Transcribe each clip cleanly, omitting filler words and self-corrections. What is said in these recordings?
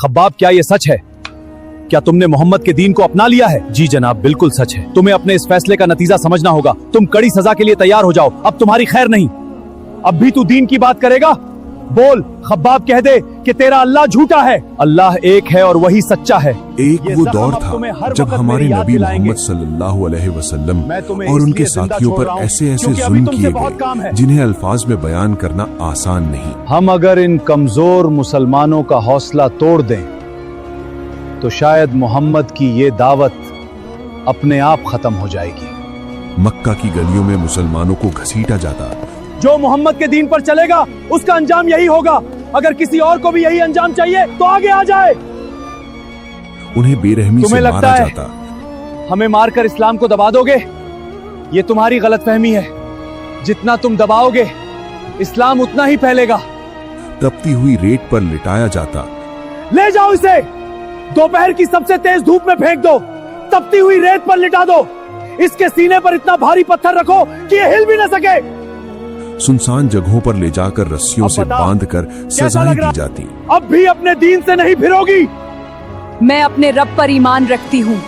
Khabbab, क्या ये सच है? क्या तुमने मोहम्मद के दीन को अपना लिया है? जी जनाब, बिल्कुल सच है। तुम्हें अपने इस फैसले का नतीजा समझना होगा। तुम कड़ी सजा के लिए तैयार हो जाओ, अब तुम्हारी खैर नहीं। अब भी तू दीन की बात करेगा? बोल, खब्बाब कह दे कि तेरा अल्लाह झूठा है। अल्लाह एक है और वही सच्चा है। एक वो दौर था जब हमारे नबी मोहम्मद सल्लल्लाहु अलैहि वसल्लम और उनके साथियों पर ऐसे ऐसे जुल्म किए गए जिन्हें अल्फाज में बयान करना आसान नहीं। हम अगर इन कमजोर मुसलमानों का हौसला तोड़ दें तो शायद मोहम्मद की ये दावत अपने आप खत्म हो जाएगी। मक्का की गलियों में मुसलमानों को घसीटा जाता। जो मोहम्मद के दीन पर चलेगा उसका अंजाम यही होगा। अगर किसी और को भी यही अंजाम चाहिए तो आगे आ जाए। उन्हें बेरहमी से मारा जाता। हमें मारकर इस्लाम को दबा दोगे? ये तुम्हारी गलतफहमी है। जितना तुम दबाओगे इस्लाम उतना ही फैलेगा। तपती हुई रेत पर लिटाया जाता। ले जाओ इसे, दोपहर की सबसे तेज धूप में फेंक दो, तपती हुई रेत पर लिटा दो। इसके सीने पर इतना भारी पत्थर रखो कि ये हिल भी न सके। सुनसान जगहों पर ले जाकर रस्सियों से बांधकर सजाएं दी जाती। अब भी अपने दीन से नहीं फिरोगी? मैं अपने रब पर ईमान रखती हूँ।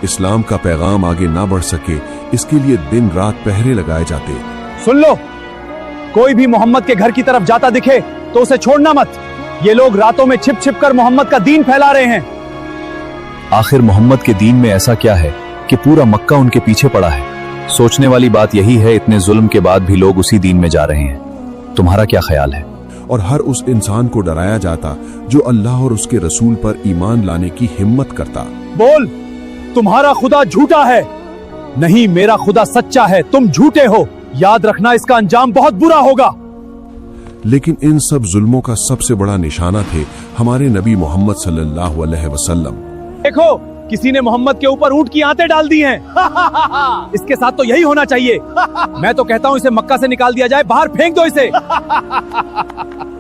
इस्लाम का पैगाम आगे ना बढ़ सके इसके लिए दिन रात पहरे लगाए जाते। सुन लो, कोई भी मोहम्मद के घर की तरफ जाता दिखे तो उसे छोड़ना मत। ये लोग रातों में छिप छिप कर मोहम्मद का दीन फैला रहे हैं। आखिर मोहम्मद के दीन में ऐसा क्या है कि पूरा मक्का उनके पीछे पड़ा है? सोचने वाली बात यही है, इतने जुल्म के बाद भी लोग उसी दीन में जा रहे हैं। तुम्हारा क्या ख्याल है? और हर उस इंसान को डराया जाता जो अल्लाह और उसके रसूल पर ईमान लाने की हिम्मत करता। बोल, तुम्हारा खुदा झूठा है? नहीं, मेरा खुदा सच्चा है। तुम झूठे हो। याद रखना, इसका अंजाम बहुत बुरा होगा। लेकिन इन सब जुल्मों का सबसे बड़ा निशाना थे हमारे नबी मोहम्मद सल्लल्लाहु अलैहि वसल्लम। देखो, किसी ने मोहम्मद के ऊपर ऊंट की आंतें डाल दी हैं। इसके साथ तो यही होना चाहिए। मैं तो कहता हूँ इसे मक्का से निकाल दिया जाए, बाहर फेंक दो इसे।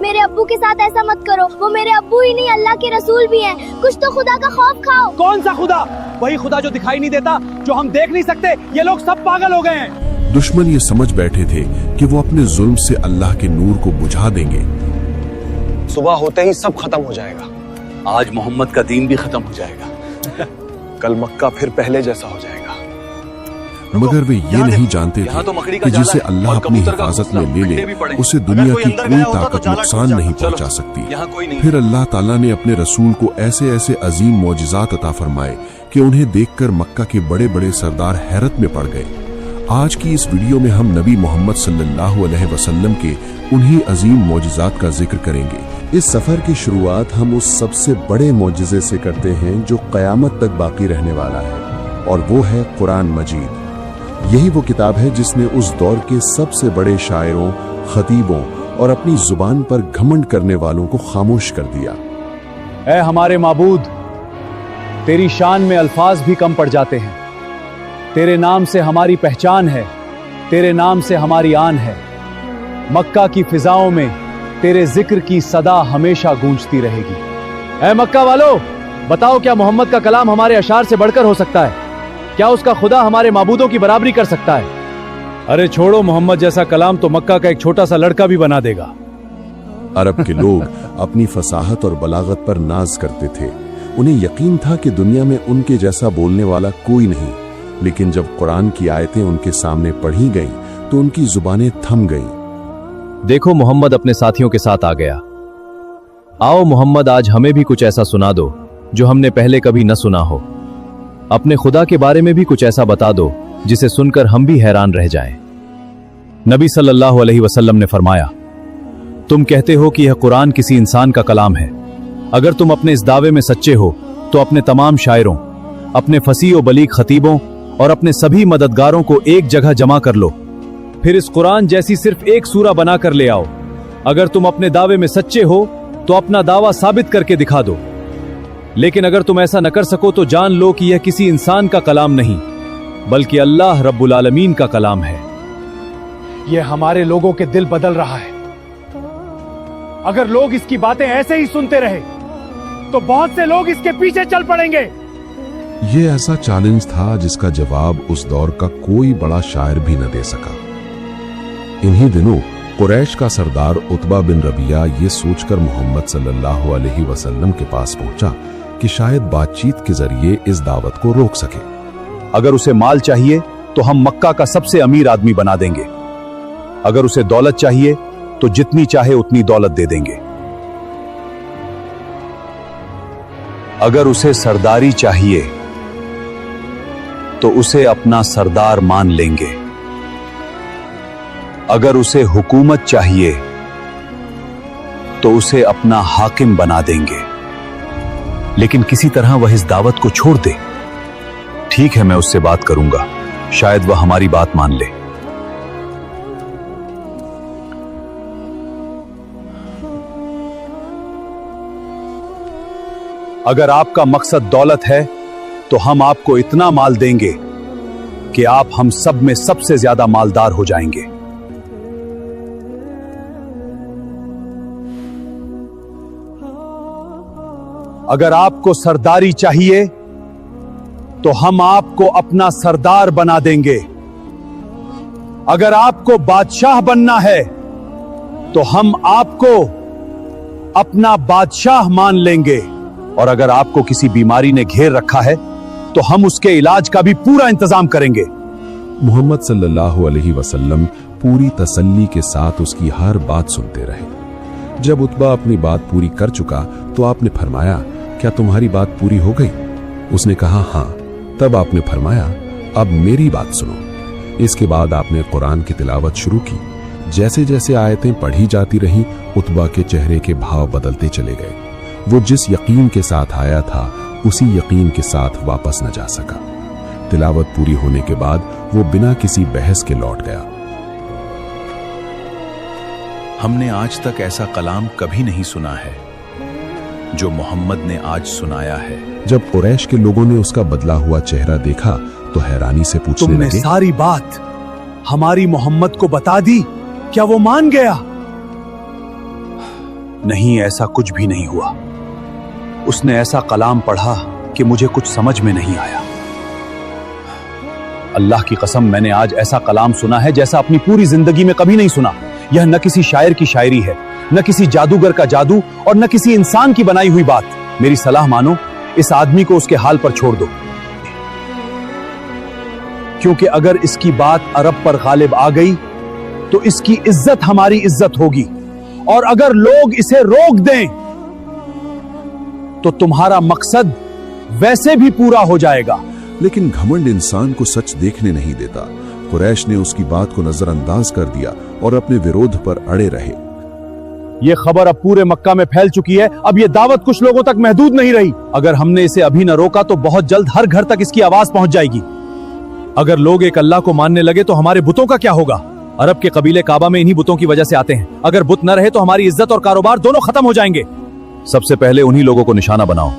मेरे अब्बू के साथ ऐसा मत करो। वो मेरे अब्बू ही नहीं, अल्लाह के रसूल भी हैं। कुछ तो खुदा का खौफ खाओ। कौन सा खुदा? वही खुदा जो दिखाई नहीं देता, जो हम देख नहीं सकते। ये लोग सब पागल हो गए हैं। दुश्मन ये समझ बैठे थे कि वो अपने जुल्म से अल्लाह के नूर को बुझा देंगे। सुबह होते ही सब खत्म हो जाएगा। आज मोहम्मद का दीन भी खत्म हो जाएगा। कल मक्का फिर पहले जैसा हो जाएगा। मगर वे ये नहीं जानते थे कि जिसे अल्लाह अपनी हिफाजत में ले ले उसे दुनिया की कोई ताकत नुकसान नहीं पहुंचा सकती। फिर अल्लाह ताला ने अपने रसूल को ऐसे ऐसे अजीम मौजिज़ात अता फरमाए कि उन्हें देखकर मक्का के बड़े बड़े सरदार हैरत में पड़ गए। आज की इस वीडियो में हम नबी मोहम्मद सल्लल्लाहु अलैहि वसल्लम के उन्हीं अजीम मौजिज़ात का जिक्र करेंगे। इस सफर की शुरुआत हम उस सबसे बड़े मौजिज़े से करते हैं जो क़यामत तक बाकी रहने वाला है, और वो है कुरान मजीद। यही वो किताब है जिसने उस दौर के सबसे बड़े शायरों, खतीबों और अपनी जुबान पर घमंड करने वालों को खामोश कर दिया। ऐ हमारे माबूद, तेरी शान में अल्फाज भी कम पड़ जाते हैं। तेरे नाम से हमारी पहचान है, तेरे नाम से हमारी आन है। मक्का की फिजाओं में तेरे जिक्र की सदा हमेशा गूंजती रहेगी। ऐ मक्का वालों, बताओ, क्या मोहम्मद का कलाम हमारे अशार से बढ़कर हो सकता है? क्या उसका खुदा हमारे माबूदों की बराबरी कर सकता है? अरे छोड़ो, मोहम्मद जैसा कलाम तो मक्का का एक छोटा सा लड़का भी बना देगा। अरब के लोग अपनी फसाहत और बलागत पर नाज करते थे। उन्हें यकीन था कि दुनिया में उनके जैसा बोलने वाला कोई नहीं। लेकिन जब कुरान की आयतें उनके सामने पढ़ी गईं, तो उनकी जुबानें थम गईं। देखो, मोहम्मद अपने साथियों के साथ आ गया। आओ मोहम्मद, आज हमें भी कुछ ऐसा सुना दो जो हमने पहले कभी न सुना हो। अपने खुदा के बारे में भी कुछ ऐसा बता दो जिसे सुनकर हम भी हैरान रह जाएं। नबी सल्लल्लाहु अलैहि वसल्लम ने फरमाया, तुम कहते हो कि यह कुरान किसी इंसान का कलाम है। अगर तुम अपने इस दावे में सच्चे हो तो अपने तमाम शायरों, अपने फसीह व बलीग खतीबों और अपने सभी मददगारों को एक जगह जमा कर लो। फिर इस कुरान जैसी सिर्फ एक सूरा बना कर ले आओ। अगर तुम अपने दावे में सच्चे हो तो अपना दावा साबित करके दिखा दो। लेकिन अगर तुम ऐसा न कर सको तो जान लो कि यह किसी इंसान का कलाम नहीं, बल्कि अल्लाह रब्बुल आलमीन का कलाम है। यह हमारे लोगों के दिल बदल रहा है। अगर लोग इसकी बातें ऐसे ही सुनते रहे तो बहुत से लोग इसके पीछे चल पड़ेंगे। ये ऐसा चैलेंज था जिसका जवाब उस दौर का कोई बड़ा शायर भी न दे सका। इन्हीं दिनों कुरैश का सरदार उतबा बिन रबिया ये सोचकर मोहम्मद सल्लल्लाहु अलैहि वसल्लम के पास पहुंचा कि शायद बातचीत के जरिए इस दावत को रोक सके। अगर उसे माल चाहिए तो हम मक्का का सबसे अमीर आदमी बना देंगे, अगर उसे दौलत चाहिए तो जितनी चाहे उतनी दौलत दे देंगे, अगर उसे सरदारी चाहिए तो उसे अपना सरदार मान लेंगे, अगर उसे हुकूमत चाहिए तो उसे अपना हाकिम बना देंगे, लेकिन किसी तरह वह इस दावत को छोड़ दे। ठीक है, मैं उससे बात करूंगा, शायद वह हमारी बात मान ले। अगर आपका मकसद दौलत है तो हम आपको इतना माल देंगे कि आप हम सब में सबसे ज्यादा मालदार हो जाएंगे। अगर आपको सरदारी चाहिए तो हम आपको अपना सरदार बना देंगे, अगर आपको बादशाह बनना है तो हम आपको अपना बादशाह मान लेंगे, और अगर आपको किसी बीमारी ने घेर रखा है तो हम उसके इलाज का भी पूरा इंतजाम करेंगे। मोहम्मद सल्लल्लाहु अलैहि वसल्लम पूरी तसल्ली के साथ उसकी हर बात सुनते रहे। जब उतबा अपनी बात पूरी कर चुका तो आपने फरमाया, क्या तुम्हारी बात पूरी हो गई? उसने कहा, हाँ। तब आपने फरमाया, अब मेरी बात सुनो। इसके बाद आपने कुरान की तिलावत शुरू की। जैसे जैसे आयतें पढ़ी जाती रहीं, उतबा के चेहरे के भाव बदलते चले गए। वो जिस यकीन के साथ आया था उसी यकीन के साथ वापस न जा सका। तिलावत पूरी होने के बाद वो बिना किसी बहस के लौट गया। हमने आज तक ऐसा कलाम कभी नहीं सुना है जो मोहम्मद ने आज सुनाया है। जब कुरैश के लोगों ने उसका बदला हुआ चेहरा देखा तो हैरानी से पूछने तुमने लगे, सारी बात हमारी मोहम्मद को बता दी? क्या वो मान गया? नहीं, ऐसा कुछ भी नहीं हुआ। उसने ऐसा कलाम पढ़ा कि मुझे कुछ समझ में नहीं आया। अल्लाह की कसम, मैंने आज ऐसा कलाम सुना है जैसा अपनी पूरी जिंदगी में कभी नहीं सुना। यह न किसी शायर की शायरी है, न किसी जादूगर का जादू, और न किसी इंसान की बनाई हुई बात। मेरी सलाह मानो, इस आदमी को उसके हाल पर छोड़ दो, क्योंकि अगर इसकी बात अरब पर गालिब आ गई तो इसकी इज्जत हमारी इज्जत होगी, और अगर लोग इसे रोक दें तो तुम्हारा मकसद वैसे भी पूरा हो जाएगा। लेकिन घमंड इंसान को सच देखने नहीं देता। कुरैश ने उसकी बात को नजरअंदाज कर दिया और अपने विरोध पर अड़े रहे। यह खबर अब पूरे मक्का में फैल चुकी है। अब यह दावत कुछ लोगों तक महदूद नहीं रही। अगर हमने इसे अभी न रोका तो बहुत जल्द हर घर तक इसकी आवाज पहुंच जाएगी। अगर लोग एक अल्लाह को मानने लगे तो हमारे बुतों का क्या होगा? अरब के कबीले काबा में इन्हीं बुतों की वजह से आते हैं। अगर बुत न रहे तो हमारी इज्जत और कारोबार दोनों खत्म हो जाएंगे। सबसे पहले उन्हीं लोगों को निशाना बनाओ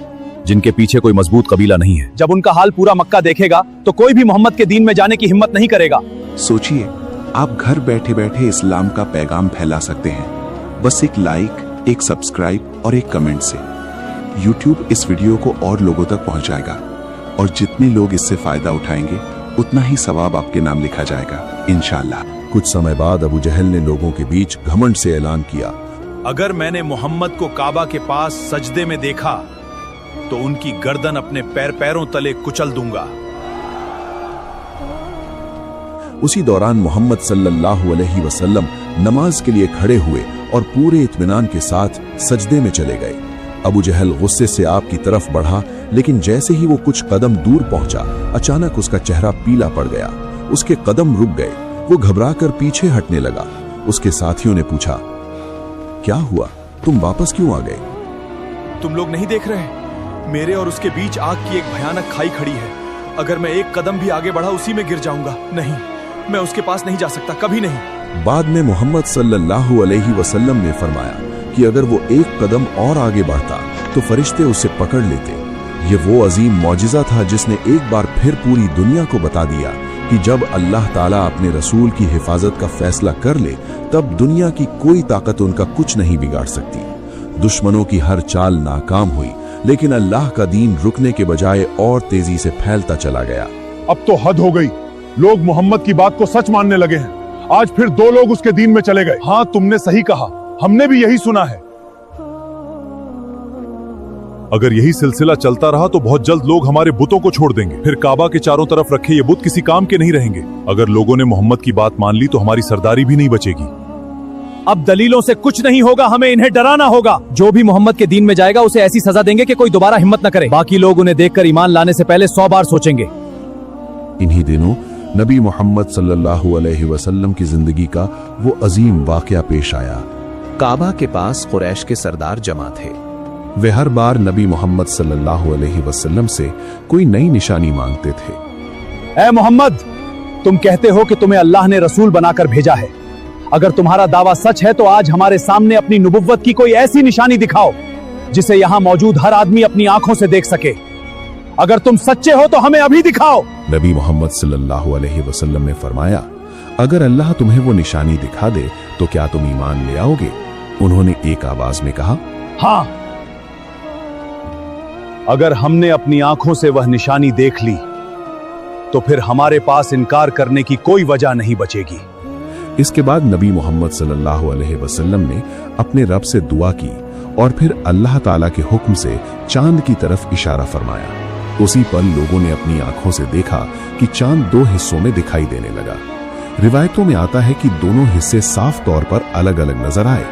जिनके पीछे कोई मजबूत कबीला नहीं है। जब उनका हाल पूरा मक्का देखेगा तो कोई भी मोहम्मद के दीन में जाने की हिम्मत नहीं करेगा। सोचिए, आप घर बैठे बैठे इस्लाम का पैगाम फैला सकते हैं, बस एक लाइक, एक सब्सक्राइब और एक कमेंट से। YouTube इस वीडियो को और लोगों तक पहुंचाएगा, और जितने लोग इससे फायदा उठाएंगे उतना ही सवाब आपके नाम लिखा जाएगा इंशाअल्लाह। कुछ समय बाद अबू जहल ने लोगों के बीच घमंड से ऐलान किया, अगर मैंने मोहम्मद को काबा के पास सजदे में देखा तो उनकी गर्दन अपने पैरों तले कुचल दूंगा। उसी दौरान मोहम्मद सल्लल्लाहु अलैहि वसल्लम नमाज के लिए खड़े हुए और पूरे इत्मीनान के साथ सजदे में चले गए। अबू जहल गुस्से से आपकी तरफ बढ़ा, लेकिन जैसे ही वो कुछ कदम दूर पहुंचा, अचानक उसका चेहरा पीला पड़ गया। उसके कदम रुक गए। वो घबराकर पीछे हटने लगा। उसके साथियों ने पूछा, क्या हुआ? तुम वापस क्यों आ गए? तुम लोग नहीं देख रहे? मेरे और उसके बीच आग की एक भयानक खाई खड़ी है। अगर मैं एक कदम भी आगे बढ़ा उसी में गिर जाऊंगा। नहीं, मैं उसके पास नहीं जा सकता, कभी नहीं। बाद में मोहम्मद सल्लल्लाहु अलैहि वसल्लम ने फरमाया कि अगर वो एक कदम और आगे बढ़ता तो फरिश्ते उसे पकड़ लेते। ये वो अजीम मौजिज़ा था जिसने एक बार फिर पूरी दुनिया को बता दिया कि जब अल्लाह ताला अपने रसूल की हिफाजत का फैसला कर ले तब दुनिया की कोई ताकत उनका कुछ नहीं बिगाड़ सकती। दुश्मनों की हर चाल नाकाम हुई, लेकिन अल्लाह का दीन रुकने के बजाय और तेजी से फैलता चला गया। अब तो हद हो गई। लोग मोहम्मद की बात को सच मानने लगे हैं। आज फिर 2 लोग उसके दीन में चले गए। हाँ, तुमने सही कहा, हमने भी यही सुना है। अगर यही सिलसिला चलता रहा तो बहुत जल्द लोग हमारे बुतों को छोड़ देंगे। फिर काबा के चारों तरफ रखे ये बुत किसी काम के नहीं रहेंगे। अगर लोगों ने मोहम्मद की बात मान ली तो हमारी सरदारी भी नहीं बचेगी। अब दलीलों से कुछ नहीं होगा, हमें इन्हें डराना होगा। जो भी मोहम्मद के दीन में जाएगा उसे ऐसी सजा देंगे कि कोई दोबारा हिम्मत न करे। बाकी लोग उन्हें देखकर ईमान लाने से पहले 100 बार सोचेंगे। इन्हीं दिनों नबी मोहम्मद सल्लल्लाहु अलैहि वसल्लम की जिंदगी का वो अजीम वाकया पेश आया। काबा के पास कुरैश के सरदार जमा थे। वे हर बार नबी मोहम्मद सल्लल्लाहु अलैहि वसल्लम से कोई नई निशानी मांगते थे। ऐ मोहम्मद, तुम कहते हो कि तुम्हें अल्लाह ने रसूल बनाकर भेजा है। अगर तुम्हारा दावा सच है तो आज हमारे सामने अपनी नबुव्वत की कोई ऐसी निशानी दिखाओ जिसे यहाँ मौजूद हर आदमी अपनी आंखों से देख सके। अगर तुम सच्चे हो तो हमें अभी दिखाओ। नबी मोहम्मद सल्लल्लाहु अलैहि वसल्लम ने फरमाया, अगर अल्लाह तुम्हें वो निशानी दिखा दे तो क्या तुम ईमान ले आओगे? उन्होंने एक आवाज में कहा, हाँ, अगर हमने अपनी आंखों से वह निशानी देख ली तो फिर हमारे पास इनकार करने की कोई वजह नहीं बचेगी। इसके बाद नबी मोहम्मद सल्लल्लाहु अलैहि वसल्लम ने अपने रब से दुआ की और फिर अल्लाह ताला के हुक्म से चांद की तरफ इशारा फरमाया। उसी पल लोगों ने अपनी आंखों से देखा कि चांद 2 हिस्सों में दिखाई देने लगा। रिवायतों में आता है कि दोनों हिस्से साफ तौर पर अलग अलग नजर आए।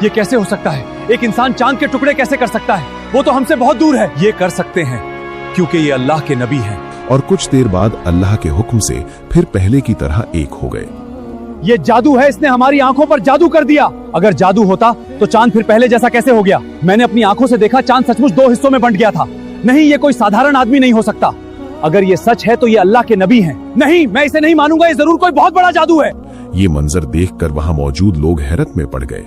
ये कैसे हो सकता है? एक इंसान चांद के टुकड़े कैसे कर सकता है? वो तो हमसे बहुत दूर है। ये कर सकते हैं क्योंकि ये अल्लाह के नबी हैं। और कुछ देर बाद अल्लाह के हुक्म से फिर पहले की तरह एक हो गए। ये जादू है, इसने हमारी आंखों पर जादू कर दिया। अगर जादू होता तो चांद फिर पहले जैसा कैसे हो गया? मैंने अपनी आंखों से देखा, चांद सचमुच 2 हिस्सों में बंट गया था। नहीं, ये कोई साधारण आदमी नहीं हो सकता। अगर ये सच है तो ये अल्लाह के नबी हैं। नहीं, मैं इसे नहीं मानूंगा, ये जरूर कोई बहुत बड़ा जादू है। ये मंजर देखकर वहां मौजूद लोग हैरत में पड़ गए।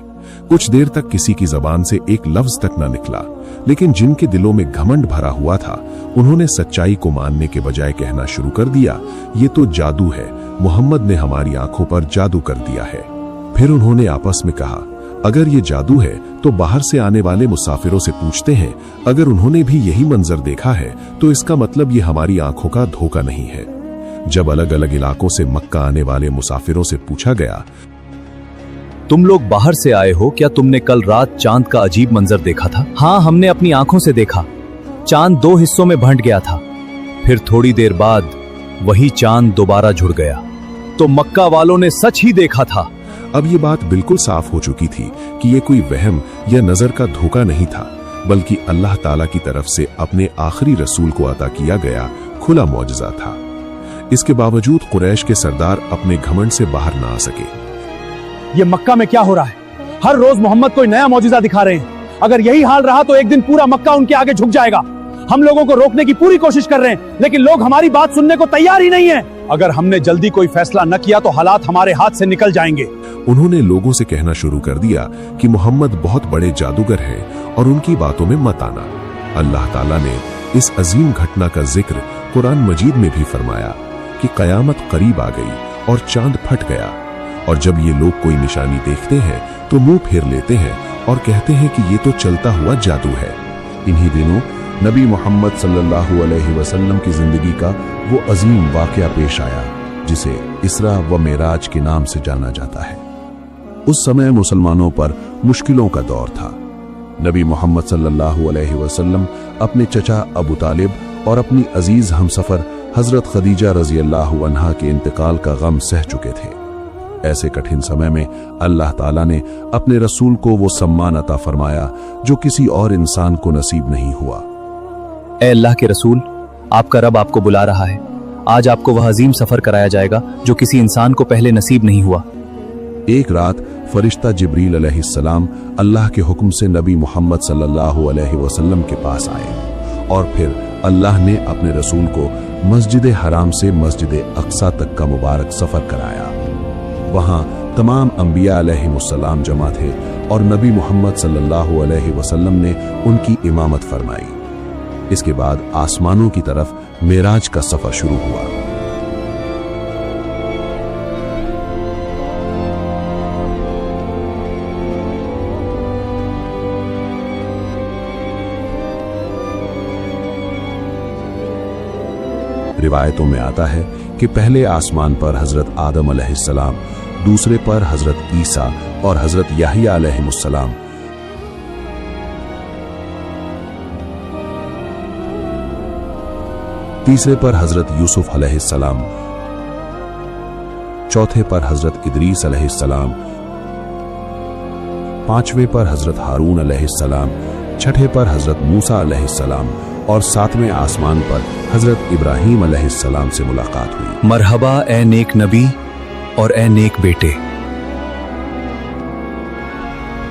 कुछ देर तक किसी की जबान से एक लफ्ज तक न निकला, लेकिन जिनके दिलों में घमंड भरा हुआ था उन्होंने सच्चाई को मानने के बजाय कहना शुरू कर दिया, ये तो जादू है, मोहम्मद ने हमारी आंखों पर जादू कर दिया है। फिर उन्होंने आपस में कहा, अगर ये जादू है तो बाहर से आने वाले मुसाफिरों से पूछते हैं। अगर उन्होंने भी यही मंजर देखा है तो इसका मतलब ये हमारी आंखों का धोखा नहीं है। जब अलग अलग इलाकों से मक्का आने वाले मुसाफिरों से पूछा गया, तुम लोग बाहर से आए हो, क्या तुमने कल रात चांद का अजीब मंजर देखा था? हाँ, हमने अपनी आंखों से देखा। चांद 2 हिस्सों में बंट गया था। फिर थोड़ी देर बाद वही चांद दोबारा जुड़ गया। तो मक्का वालों ने सच ही देखा था। अब ये बात बिल्कुल साफ हो चुकी थी कि ये कोई वहम या नजर का धोखा नहीं था, बल्कि अल्लाह ताला की तरफ से अपने आखिरी रसूल को अता किया गया खुला मौजज़ा था। इसके बावजूद कुरैश के सरदार अपने घमंड से बाहर ना आ सके। ये मक्का में क्या हो रहा है? हर रोज मोहम्मद कोई नया मौजूदा दिखा रहे हैं। अगर यही हाल रहा तो एक दिन पूरा मक्का उनके आगे झुक जाएगा। हम लोगों को रोकने की पूरी कोशिश कर रहे हैं, लेकिन लोग हमारी बात सुनने को तैयार ही नहीं है। अगर हमने जल्दी कोई फैसला न किया तो हालात हमारे हाथ से निकल जाएंगे। उन्होंने लोगों से कहना शुरू कर दिया कि मोहम्मद बहुत बड़े जादूगर हैं और उनकी बातों में मत आना। अल्लाह ताला ने इस अजीम घटना का जिक्र कुरान मजीद में भी फरमाया कि कयामत करीब आ गई और चांद फट गया। और जब ये लोग कोई निशानी देखते हैं तो मुंह फेर लेते हैं और कहते हैं कि ये तो चलता हुआ जादू है। इन्हीं दिनों नबी मोहम्मद सल्लल्लाहु अलैहि वसल्लम की जिंदगी का वो अजीम वाकया पेश आया जिसे इसरा व मेराज के नाम से जाना जाता है। उस समय मुसलमानों पर मुश्किलों का दौर था। नबी मोहम्मद सल्लल्लाहु अलैहि वसल्लम अपने चचा अबू तालिब और अपनी अजीज हमसफर हजरत खदीजा रजी अल्लाह अन्हा के इंतकाल का गम सह चुके थे। ऐसे कठिन समय में अल्लाह ताला ने अपने रसूल को वो सम्मान अता फरमाया जो किसी और इंसान को नसीब नहीं हुआ। ए अल्लाह के रसूल, आपका रब आपको बुला रहा है। आज आपको वह अजीम सफर कराया जाएगा जो किसी इंसान को पहले नसीब नहीं हुआ। एक रात फरिश्ता जिब्रील अलैहिस्सलाम अल्लाह के हुक्म से नबी मोहम्मद सल्लल्लाहु अलैहि वसल्लम के पास आए और फिर अल्लाह ने अपने रसूल को मस्जिद हराम से मस्जिद अक्सा तक का मुबारक सफर कराया। वहां तमाम अंबिया अलैहिमुस्सलाम जमा थे और नबी मोहम्मद सल्लल्लाहु अलैहि वसल्लम ने उनकी इमामत फरमाई। इसके बाद आसमानों की तरफ मेराज का सफर शुरू हुआ। रिवायतों में आता है कि पहले आसमान पर हजरत आदम अलैहिस्सलाम, दूसरे पर हजरत ईसा और हजरत याहिया अलैहिमुस्सलाम, तीसरे पर हजरत यूसुफ अलैहिस्सलाम, चौथे पर हजरत इदरीस अलैहिस्सलाम, पांचवें पर हजरत हारून अलैहिस्सलाम, छठे पर हजरत मूसा अलैहिस्सलाम और सातवें आसमान पर हजरत इब्राहीम अलैहिस्सलाम से मुलाकात हुई। मरहबा ए नेक नबी और ए नेक बेटे।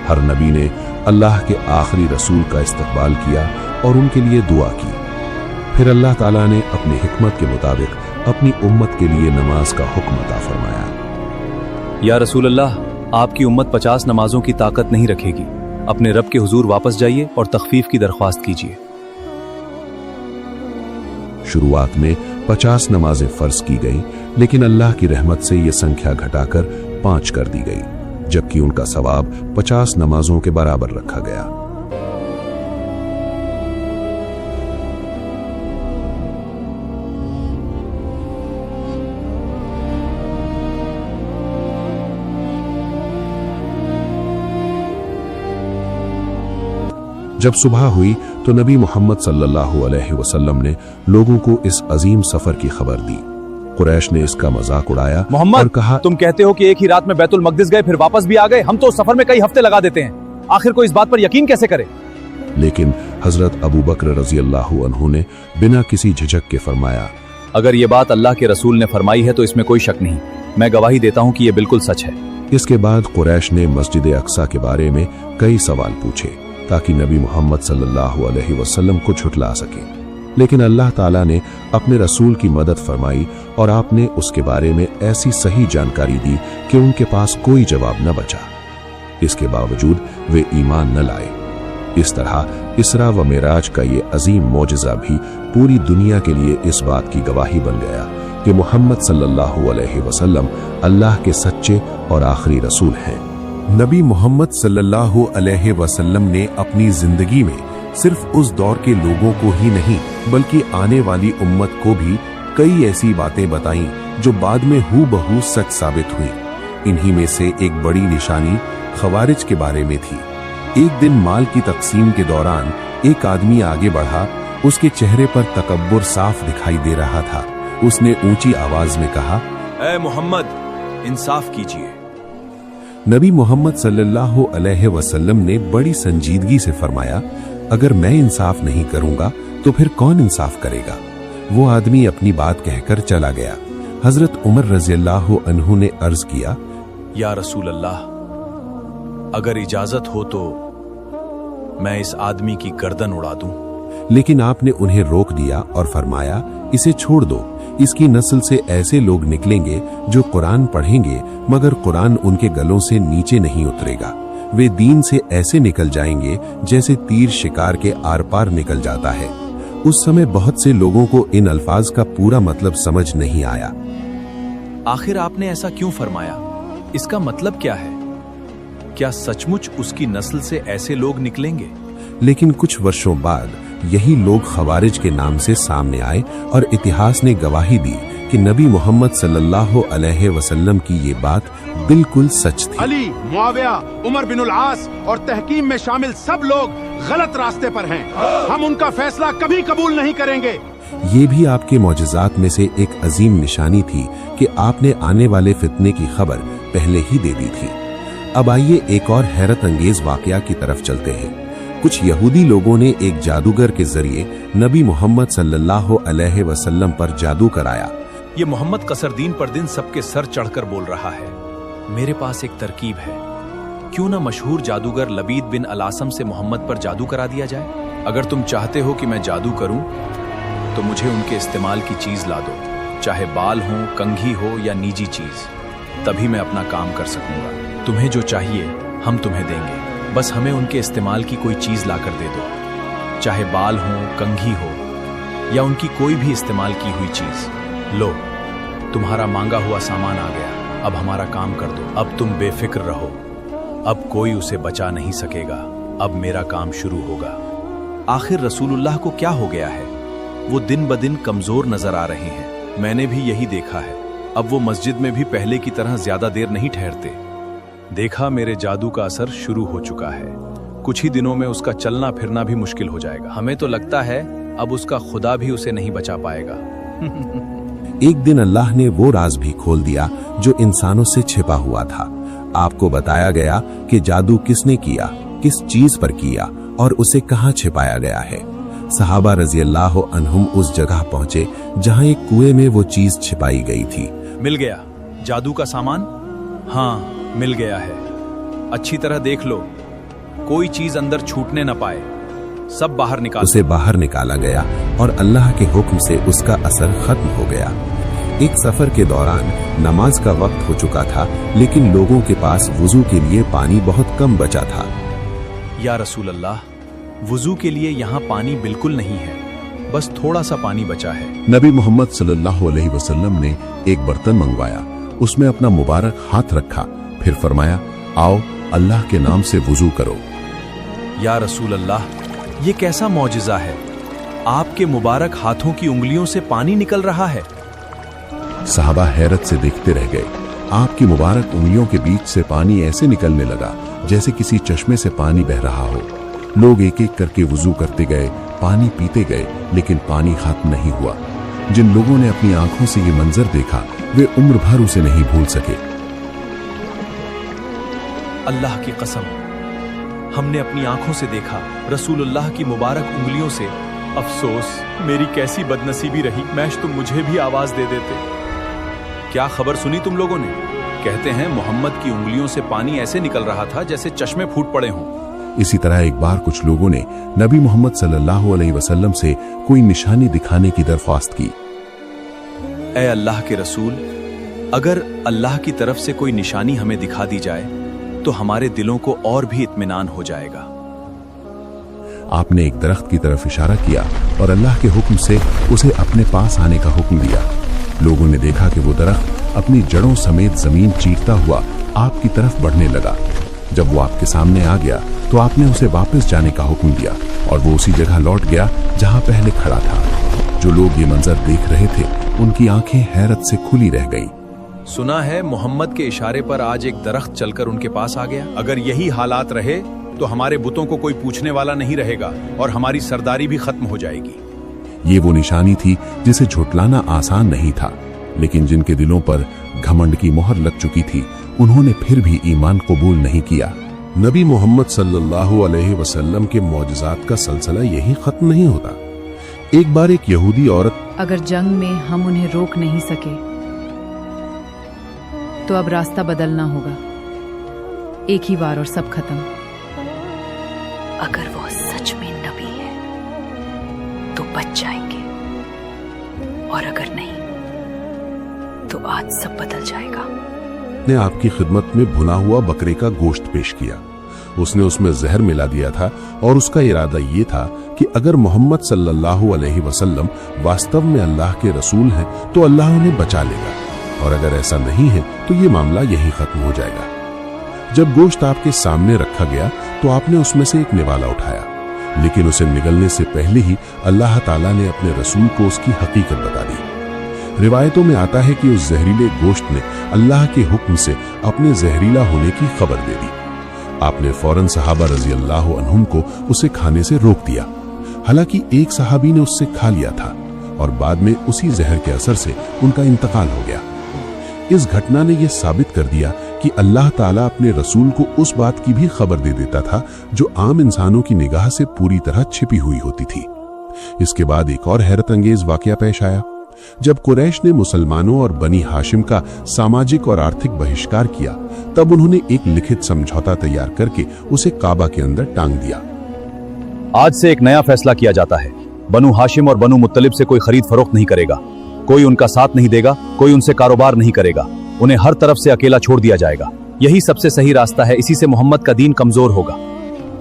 हर नबी ने अल्लाह के आखिरी रसूल का इस्तकबाल किया और उनके लिए दुआ की। फिर अल्लाह ताला ने अपनी हिकमत के मुताबिक अपनी उम्मत के लिए नमाज का हुक्म अता फरमाया। या रसूल अल्लाह, आपकी उम्मत 50 नमाजों की ताकत नहीं रखेगी। अपने रब के हुजूर वापस जाइए और तखफीफ की दरख्वास्त कीजिए। शुरुआत में 50 नमाजें फर्ज की गई, लेकिन अल्लाह की रहमत से यह संख्या घटाकर 5 कर दी गई, जबकि उनका सवाब 50 नमाजों के बराबर रखा गया। जब सुबह हुई तो नबी मोहम्मद सल्लल्लाहु अलैहि वसल्लम ने लोगों को इस अजीम सफर की खबर दी। कुरैश ने इसका मजाक उड़ाया और मोहम्मद, कहा, तुम कहते हो कि एक ही रात में बैतुल मकदिस गए फिर वापस भी आ गए। हम तो सफर में कई हफ्ते लगा देते हैं। आखिर कोई इस बात पर यकीन कैसे करे? लेकिन हजरत अबू बकर रजी अल्लाहु अन्हु ने बिना किसी झिझक के फरमाया, अगर ये बात अल्लाह के रसूल ने फरमाई है तो इसमें कोई शक नहीं। मैं गवाही देता हूँ कि ये बिल्कुल सच है। इसके बाद कुरैश ने मस्जिद अक्सा के बारे में कई सवाल पूछे ताकि नबी मोहम्मद सल्लल्लाहु अलैहि वसल्लम को झुठला सके, लेकिन अल्लाह ताला ने अपने रसूल की मदद फरमाई और आपने उसके बारे में ऐसी सही जानकारी दी कि उनके पास कोई जवाब न बचा। इसके बावजूद वे ईमान न लाए। इस तरह इसरा व मेराज का ये अजीम मौजज़ा भी पूरी दुनिया के लिए इस बात की गवाही बन गया कि मोहम्मद सल्लल्लाहु अलैहि वसल्लम अल्लाह के सच्चे और आखिरी रसूल हैं। नबी मोहम्मद सल्लल्लाहु अलैहि वसल्लम ने अपनी जिंदगी में सिर्फ उस दौर के लोगों को ही नहीं बल्कि आने वाली उम्मत को भी कई ऐसी बातें बताईं जो बाद में हूबहू सच साबित हुई। इन्हीं में से एक बड़ी निशानी खवारिज के बारे में थी। एक दिन माल की तकसीम के दौरान एक आदमी आगे बढ़ा। उसके चेहरे पर तकब्बुर साफ दिखाई दे रहा था। उसने ऊंची आवाज में कहा, ऐ मोहम्मद, इंसाफ कीजिए। नबी मोहम्मद सल्लल्लाहु अलैहि वसल्लम ने बड़ी संजीदगी से फरमाया, अगर मैं इंसाफ नहीं करूंगा तो फिर कौन इंसाफ करेगा? वो आदमी अपनी बात कहकर चला गया। हजरत उमर रज़ियल्लाहु अन्हु ने अर्ज किया, या रसूल अल्लाह, अगर इजाजत हो तो मैं इस आदमी की गर्दन उड़ा दूं। लेकिन आपने उन्हें रोक दिया और फरमाया, इसे छोड़ दो। इसकी नस्ल से ऐसे लोग निकलेंगे जो कुरान पढ़ेंगे मगर कुरान उनके गलों से नीचे नहीं उतरेगा। वे दीन से ऐसे निकल जाएंगे जैसे तीर शिकार के आर पार निकल जाता है। उस समय बहुत से लोगों को इन अल्फाज का पूरा मतलब समझ नहीं आया। आखिर आपने ऐसा क्यों फरमाया? इसका मतलब क्या है? क्या सचमुच उसकी नस्ल से ऐसे लोग निकलेंगे? लेकिन कुछ वर्षों बाद यही लोग खवारिज के नाम से सामने आए और इतिहास ने गवाही दी कि नबी मोहम्मद सल्लल्लाहु अलैहि वसल्लम की ये बात बिल्कुल सच थी। अली, मुआविया, उमर बिन उल आस और तहकीम में शामिल सब लोग गलत रास्ते पर हैं। हम उनका फैसला कभी कबूल नहीं करेंगे। ये भी आपके मौजज़ात में से एक अजीम निशानी थी कि आपने आने वाले फितने की खबर पहले ही दे दी थी। अब आइए एक और हैरत अंगेज वाकया की तरफ चलते हैं। कुछ यहूदी लोगों ने एक जादूगर के जरिए नबी मोहम्मद सल्लल्लाहु अलैहि वसल्लम पर जादू कराया। ये मोहम्मद कसरदीन पर दिन सबके सर चढ़कर बोल रहा है। मेरे पास एक तरकीब है, क्यों ना मशहूर जादूगर लबीद बिन अलासम से मोहम्मद पर जादू करा दिया जाए। अगर तुम चाहते हो कि मैं जादू करूं तो मुझे उनके इस्तेमाल की चीज ला दो, चाहे बाल हो, कंघी हो या निजी चीज, तभी मैं अपना काम कर सकूंगा। तुम्हें जो चाहिए हम तुम्हें देंगे, बस हमें उनके इस्तेमाल की कोई चीज लाकर दे दो, चाहे बाल हो, कंघी हो या उनकी कोई भी इस्तेमाल की हुई चीज। लो, तुम्हारा मांगा हुआ सामान आ गया, अब हमारा काम कर दो। अब तुम बेफिक्र रहो, अब कोई उसे बचा नहीं सकेगा। अब मेरा काम शुरू होगा। आखिर रसूलुल्लाह को क्या हो गया है? वो दिन ब दिन कमजोर नजर आ रहे हैं। मैंने भी यही देखा है। अब वो मस्जिद में भी पहले की तरह ज्यादा देर नहीं ठहरते। देखा, मेरे जादू का असर शुरू हो चुका है। कुछ ही दिनों में उसका चलना फिरना भी मुश्किल हो जाएगा। हमें तो लगता है अब उसका खुदा भी उसे नहीं बचा पाएगा। एक दिन अल्लाह ने वो राज भी खोल दिया जो इंसानों से छिपा हुआ था। आपको बताया गया कि जादू किसने किया, किस चीज पर किया और उसे कहाँ छिपाया गया है। सहाबा रजी अल्लाह अन्हुम उस जगह पहुंचे जहां एक कुएं में वो चीज छिपाई गई थी। मिल गया जादू का सामान? हाँ, मिल गया है। अच्छी तरह देख लो, कोई चीज अंदर छूटने न पाए। सब बाहर निकाल। उसे बाहर निकाला गया और अल्लाह के हुक्म से उसका असर खत्म हो गया। एक सफर के दौरान नमाज का वक्त हो चुका था, लेकिन लोगों के पास वुजू के लिए पानी बहुत कम बचा था। या रसूल अल्लाह, वुजू के लिए यहाँ पानी बिल्कुल नहीं है, बस थोड़ा सा पानी बचा है। नबी मोहम्मद सल्लल्लाहु अलैहि वसल्लम ने एक बर्तन मंगवाया, उसमें अपना मुबारक हाथ रखा, फिर फरमाया, आओ अल्लाह के नाम से वुजू करो। या रसूल अल्लाह, ये कैसा मौजिज़ा है? आपके मुबारक हाथों की उंगलियों से पानी निकल रहा है। सहाबा हैरत से देखते रह गए। आपकी मुबारक उंगलियों के बीच से पानी ऐसे निकलने लगा जैसे किसी चश्मे से पानी बह रहा हो। लोग एक एक करके वुजू करते गए, पानी पीते गए, लेकिन पानी खत्म नहीं हुआ। जिन लोगों ने अपनी आंखों से ये मंजर देखा, वे उम्र भर उसे नहीं भूल सके। अल्लाह की कसम, हमने अपनी आंखों से देखा, रसूलुल्लाह की मुबारक उंगलियों से। अफसोस, मेरी कैसी बदनसीबी रही, मैश तुम मुझे भी आवाज दे देते। क्या खबर सुनी तुम लोगों ने? कहते हैं मोहम्मद की उंगलियों से पानी ऐसे निकल रहा था जैसे चश्मे फूट पड़े हों। इसी तरह एक बार कुछ लोगों ने नबी मोहम्मद सल्लल्लाहु अलैहि वसल्लम से कोई निशानी दिखाने की दरख्वास्त की। ऐ अल्लाह के रसूल, अगर अल्लाह की तरफ से कोई निशानी हमें दिखा दी जाए तो हमारे दिलों को और भी इत्मीनान हो जाएगा। आपने एक दरख्त की तरफ इशारा किया और अल्लाह के हुक्म से उसे अपने पास आने का हुक्म दिया। लोगों ने देखा कि वो दरख्त अपनी जड़ों समेत जमीन चीरता हुआ आपकी तरफ बढ़ने लगा। जब वो आपके सामने आ गया तो आपने उसे वापस जाने का हुक्म दिया और वो उसी जगह लौट गया जहां पहले खड़ा था। जो लोग ये मंजर देख रहे थे, उनकी आंखें हैरत से खुली रह गईं। सुना है मोहम्मद के इशारे पर आज एक दरख्त चलकर उनके पास आ गया। अगर यही हालात रहे तो हमारे बुतों को कोई पूछने वाला नहीं रहेगा और हमारी सरदारी भी खत्म हो जाएगी। ये वो निशानी थी जिसे झुटलाना आसान नहीं था, लेकिन जिनके दिलों पर घमंड की मोहर लग चुकी थी, उन्होंने फिर भी ईमान कबूल नहीं किया। नबी मोहम्मद सल्लल्लाहु अलैहि वसल्लम के मौजज़ात का सिलसिला यही खत्म नहीं होता। एक बार एक यहूदी औरत, अगर जंग में हम उन्हें रोक नहीं सके तो अब रास्ता बदलना होगा, एक ही बार और सब खत्म। अगर वो सच में नबी है तो बच जाएंगे, और अगर नहीं तो आज सब बदल जाएगा। ने आपकी खिदमत में भुना हुआ बकरे का गोश्त पेश किया। उसने उसमें जहर मिला दिया था और उसका इरादा ये था कि अगर मोहम्मद सल्लल्लाहु अलैहि वसल्लम वास्तव में अल्लाह के रसूल हैं तो अल्लाह उन्हें बचा लेगा, और अगर ऐसा नहीं है तो ये मामला यही खत्म हो जाएगा। जब गोश्त आपके सामने रखा गया तो आपने उसमें से एक निवाला उठाया, लेकिन उसे निगलने से पहले ही अल्लाह ताला ने अपने रसूल को उसकी हकीकत बता दी। रिवायतों में आता है कि उस जहरीले गोश्त ने अल्लाह के हुक्म से अपने जहरीला होने की खबर दे दी। आपने फौरन सहाबा रजी अल्लाह अन्हुम को उसे खाने से रोक दिया। हालांकि एक सहाबी ने उससे खा लिया था और बाद में उसी जहर के असर से उनका इंतकाल हो गया। इस घटना ने यह साबित कर दिया कि अल्लाह ताला अपने रसूल को उस बात की भी खबर दे देता था जो आम इंसानों की निगाह से पूरी तरह छिपी हुई होती थी। इसके बाद एक और हैरत अंगेज वाकया पेश आया। जब कुरैश ने मुसलमानों और बनी हाशिम का सामाजिक और आर्थिक बहिष्कार किया, तब उन्होंने एक लिखित समझौता तैयार करके उसे काबा के अंदर टांग दिया। आज से एक नया फैसला किया जाता है। बनु हाशिम और बनु मुत्तलिब से कोई खरीद फरोख्त नहीं करेगा, कोई उनका साथ नहीं देगा, कोई उनसे कारोबार नहीं करेगा, उन्हें हर तरफ से अकेला छोड़ दिया जाएगा। यही सबसे सही रास्ता है, इसी से मोहम्मद का दीन कमजोर होगा।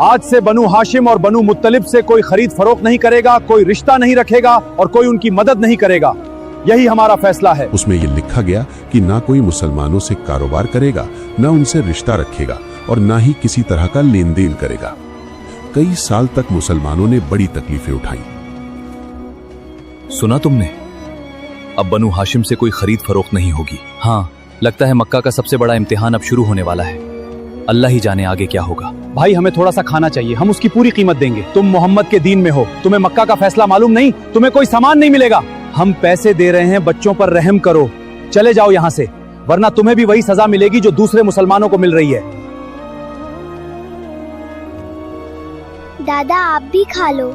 आज से बनु हाशिम और बनु मुत्तलिब से कोई खरीद फरोख्त नहीं करेगा, कोई रिश्ता नहीं रखेगा और कोई उनकी मदद नहीं करेगा। यही हमारा फैसला है। उसमें यह लिखा गया कि ना कोई मुसलमानों से कारोबार करेगा, ना उनसे रिश्ता रखेगा और ना ही किसी तरह का लेन देन करेगा। कई साल तक मुसलमानों ने बड़ी तकलीफें उठाई। सुना तुमने? अब बनु हाशिम से कोई खरीद फरोख्त नहीं होगी। हाँ, लगता है मक्का का सबसे बड़ा इम्तिहान अब शुरू होने वाला है। अल्लाह ही जाने आगे क्या होगा। भाई हमें थोड़ा सा खाना चाहिए, हम उसकी पूरी कीमत देंगे। तुम मोहम्मद के दीन में हो, तुम्हें मक्का का फैसला मालूम नहीं, तुम्हें कोई सामान नहीं मिलेगा। हम पैसे दे रहे हैं, बच्चों पर रहम करो, चले जाओ यहाँ से, वरना तुम्हें भी वही सजा मिलेगी जो दूसरे मुसलमानों को मिल रही है। दादा आप भी खा लो।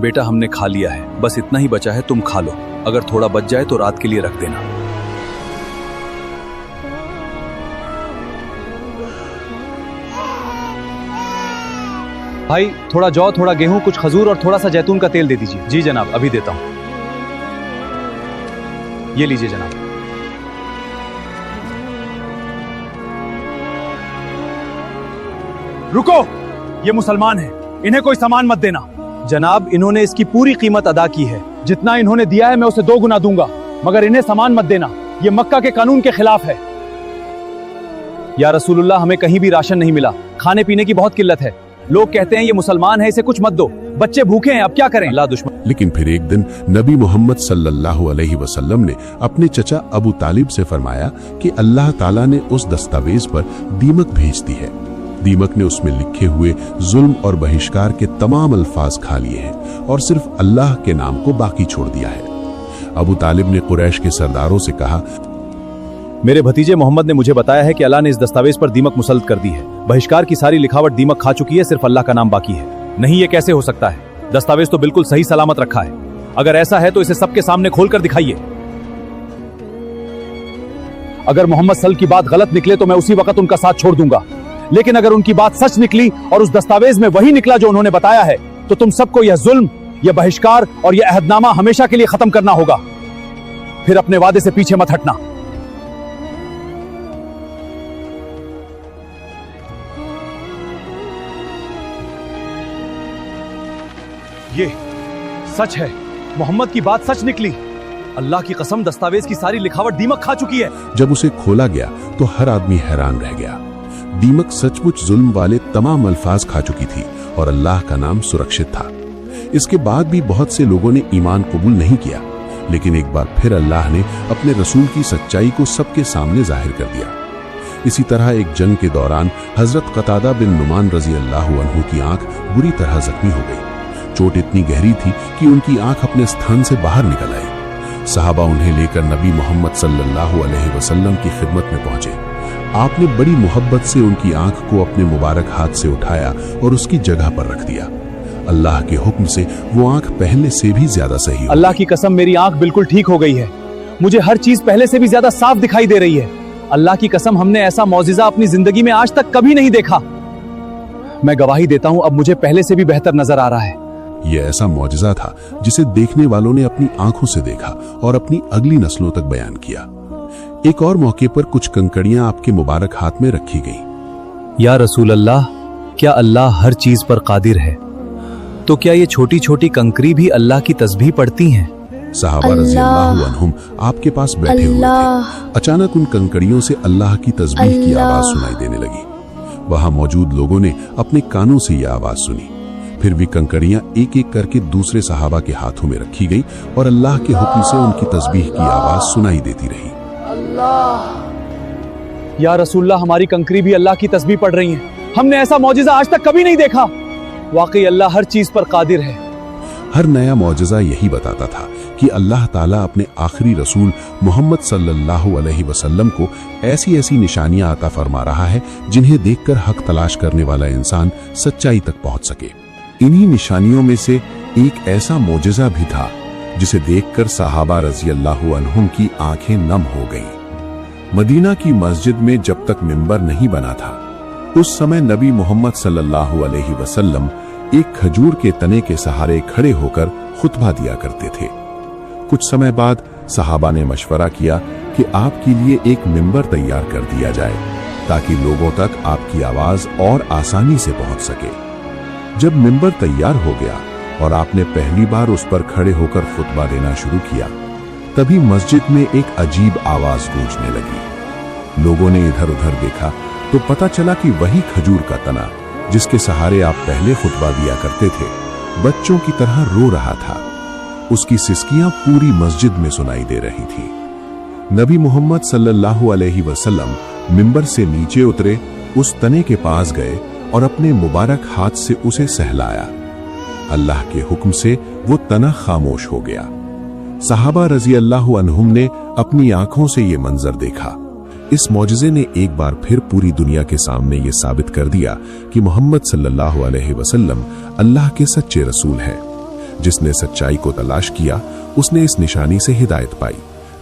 बेटा हमने खा लिया है, बस इतना ही बचा है, तुम खा लो। अगर थोड़ा बच जाए तो रात के लिए रख देना। भाई थोड़ा जौ, थोड़ा गेहूं, कुछ खजूर और थोड़ा सा जैतून का तेल दे दीजिए। जी जनाब, अभी देता हूं। ये लीजिए जनाब। रुको, ये मुसलमान हैं, इन्हें कोई सामान मत देना। जनाब इन्होंने इसकी पूरी कीमत अदा की है, जितना इन्होंने दिया है मैं उसे 2 गुना दूंगा, मगर इन्हें सामान मत देना, ये मक्का के कानून के खिलाफ है। या रसूलुल्लाह, हमें कहीं भी राशन नहीं मिला, खाने पीने की बहुत किल्लत है। लोग कहते हैं ये मुसलमान है, इसे कुछ मत दो, बच्चे भूखे हैं, अब क्या करें। अल्लाह दुश्मन। लेकिन फिर एक दिन नबी मोहम्मद सल्लल्लाहु अलैहि वसल्लम ने अपने चचा अबू तालिब से फरमाया कि अल्लाह ताला ने उस दस्तावेज पर दीमक भेज दी है। दीमक ने उसमें लिखे हुए जुल्म और बहिष्कार के तमाम अल्फाज खा लिए हैं और सिर्फ अल्लाह के नाम को बाकी छोड़ दिया है। अबू तालिब ने कुरैश के सरदारों से कहा, मेरे भतीजे मोहम्मद ने मुझे बताया है कि अल्लाह ने इस दस्तावेज पर दीमक मुसल्लत कर दी है। बहिष्कार की सारी लिखावट दीमक खा चुकी है, सिर्फ अल्लाह का नाम बाकी है। नहीं, ये कैसे हो सकता है? दस्तावेज तो बिल्कुल सही सलामत रखा है। अगर ऐसा है तो इसे सबके सामने खोलकर दिखाइए। अगर मोहम्मद सल की बात गलत निकले तो मैं उसी वक्त उनका साथ छोड़ दूंगा, लेकिन अगर उनकी बात सच निकली और उस दस्तावेज में वही निकला जो उन्होंने बताया है, तो तुम सबको यह जुल्म, यह बहिष्कार और यह अहदनामा हमेशा के लिए खत्म करना होगा। फिर अपने वादे से पीछे मत हटना। ये सच है, मोहम्मद की बात सच निकली। अल्लाह की कसम, दस्तावेज की सारी लिखावट दीमक खा चुकी है। जब उसे खोला गया तो हर आदमी हैरान रह गया। दीमक सचमुच जुल्म वाले तमाम अल्फाज खा चुकी थी और अल्लाह का नाम सुरक्षित था। इसके बाद भी बहुत से लोगों ने ईमान कबूल नहीं किया, लेकिन एक बार फिर अल्लाह ने अपने रसूल की सच्चाई को सबके सामने जाहिर कर दिया। इसी तरह एक जंग के दौरान हजरत कतादा बिन नुमान रजी अल्लाह अन्हु की आंख बुरी तरह जख्मी हो गई। चोट इतनी गहरी थी कि उनकी आंख अपने स्थान से बाहर निकल आई। सहाबा उन्हें लेकर नबी मोहम्मद सल्लल्लाहु अलैहि वसल्लम की खिदमत में पहुंचे। आपने बड़ी मोहब्बत से उनकी आंख को अपने मुबारक हाथ से उठाया और उसकी जगह पर रख दिया। अल्लाह के हुक्म से वो आंख पहले से भी ज्यादा सही हो अल्लाह की कसम, मेरी आंख बिल्कुल ठीक हो गई है। मुझे हर चीज पहले से भी ज्यादा साफ दिखाई दे रही है। अल्लाह की कसम, हमने ऐसा मौजिजा अपनी जिंदगी में आज तक कभी नहीं देखा। मैं गवाही देता हूँ, अब मुझे पहले से भी बेहतर नजर आ रहा है। यह ऐसा मौजज़ा था जिसे देखने वालों ने अपनी आंखों से देखा और अपनी अगली नस्लों तक बयान किया। एक और मौके पर कुछ कंकड़ियां आपके मुबारक हाथ में रखी गईं। या रसूल अल्लाह, क्या अल्लाह हर चीज पर कादिर है? तो क्या ये छोटी छोटी कंकरी भी अल्लाह की तस्बीह पढ़ती हैं? सहाबा रज़ियल्लाहु अन्हुम आपके पास बैठे हुए थे। अचानक उन कंकड़ियों से अल्लाह की तस्बीह की आवाज सुनाई देने लगी। वहां मौजूद लोगों ने अपने कानों से यह आवाज सुनी। फिर भी कंकड़ियां एक एक करके दूसरे सहाबा के हाथों में रखी गई और अल्लाह के हुक्म से उनकी तस्बीह की आवाज सुनाई देती रही। या रसूलल्लाह, हमारी कंकरी भी अल्लाह की तस्बीह पढ़ रही हैं। हमने ऐसा मौजिज़ा आज तक कभी नहीं देखा। वाकई अल्लाह हर चीज पर कादिर है। हर नया मौजज़ा यही बताता था कि अल्लाह ताला अपने आखिरी रसूल मोहम्मद सल्लल्लाहु अलैहि वसल्लम को ऐसी ऐसी निशानियां अता फरमा रहा है जिन्हें देखकर हक तलाश करने वाला इंसान सच्चाई तक पहुंच सके। इन्हीं निशानियों में से एक ऐसा मौजज़ा भी था जिसे देखकर सहाबा रज़ियल्लाहु अन्हुम की आंखें नम हो गईं। मदीना की मस्जिद में जब तक मिंबर नहीं बना था, उस समय नबी मोहम्मद सल्लल्लाहु अलैहि वसल्लम एक खजूर के तने के सहारे खड़े होकर खुतबा दिया करते थे। कुछ समय बाद सहाबा ने मशवरा किया कि आपके लिए एक मिंबर तैयार कर दिया जाए ताकि लोगों तक आपकी आवाज और आसानी से पहुंच सके। जब मिंबर तैयार हो गया और आपने पहली बार उस पर खड़े होकर खुतबा देना शुरू किया, तभी मस्जिद में एक अजीब आवाज गूंजने लगी। लोगों ने इधर उधर देखा तो पता चला कि वही खजूर का तना जिसके सहारे आप पहले खुतबा दिया करते थे, बच्चों की तरह रो रहा था। उसकी सिसकियां पूरी मस्जिद में सुनाई दे रही थी। नबी मोहम्मद सल्लल्लाहु अलैहि वसल्लम मिंबर से नीचे उतरे, उस तने के पास गए और अपने मुबारक हाथ से उसे सहलाया। अल्लाह के हुक्म से वो तना खामोश हो गया। सहाबा रजी अल्लाह अन्हुम ने अपनी आंखों से ये मंजर देखा। इस मौजज़े ने एक बार फिर पूरी दुनिया के सामने ये साबित कर दिया कि मोहम्मद सल्लल्लाहु अलैहि वसल्लम अल्लाह के सच्चे रसूल हैं। जिसने सच्चाई को तलाश किया उसने इस निशानी से हिदायत पाई,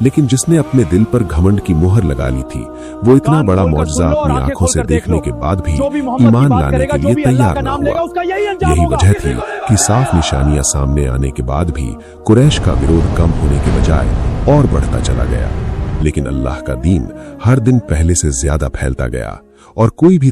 लेकिन जिसने अपने दिल पर घमंड की मुहर लगा ली थी वो इतना बड़ा मौजज़ा अपनी आंखों से देखने के बाद भी ईमान लाने के लिए तैयार न हुआ। यही वजह थी कि साफ निशानियां सामने आने के बाद भी कुरैश का विरोध कम होने के बजाय और बढ़ता चला गया। लेकिन अल्लाह का दीन हर दिन पहले से ज्यादा फैलता गया और कोई भी